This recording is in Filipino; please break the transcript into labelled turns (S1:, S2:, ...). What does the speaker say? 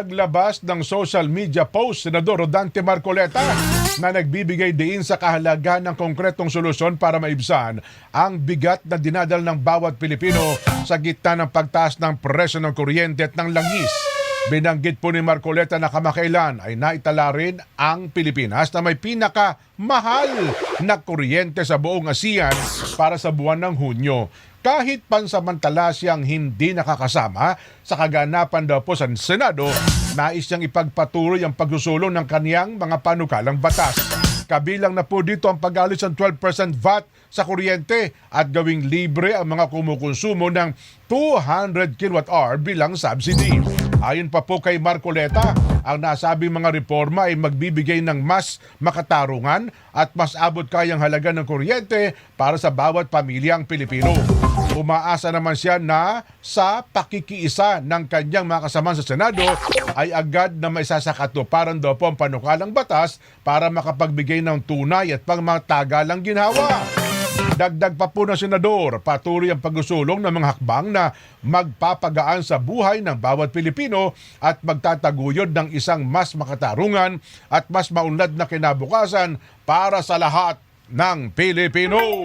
S1: Naglabas ng social media post Senador Rodante Marcoleta na nagbibigay diin sa kahalagahan ng konkretong solusyon para maibsan ang bigat na dinadala ng bawat Pilipino sa gitna ng pagtaas ng presyo ng kuryente at ng langis. Binanggit po ni Marcoleta na kamakailan ay naitala rin ang Pilipinas na may pinakamahal na kuryente sa buong ASEAN para sa buwan ng Hunyo. Kahit pansamantala siyang hindi nakakasama sa kaganapan daw po sa Senado, nais niyang ipagpatuloy ang pagsusulong ng kaniyang mga panukalang batas. Kabilang na po dito ang pag-alis ng 12% VAT sa kuryente at gawing libre ang mga kumukonsumo ng 200 kWh bilang subsidy. Ayon pa po kay Marcoleta, ang nasabing mga reforma ay magbibigay ng mas makatarungan at mas abot kayang halaga ng kuryente para sa bawat pamilyang Pilipino. Umaasa naman siya na sa pakikiisa ng kanyang mga kasama sa Senado ay agad na maisasakatuparan daw po ang panukalang batas para makapagbigay ng tunay at pangmatagalang ginhawa. Dagdag pa po ng Senador, patuloy ang pagsusulong ng mga hakbang na magpapagaan sa buhay ng bawat Pilipino at magtataguyod ng isang mas makatarungan at mas maunlad na kinabukasan para sa lahat ng Pilipino.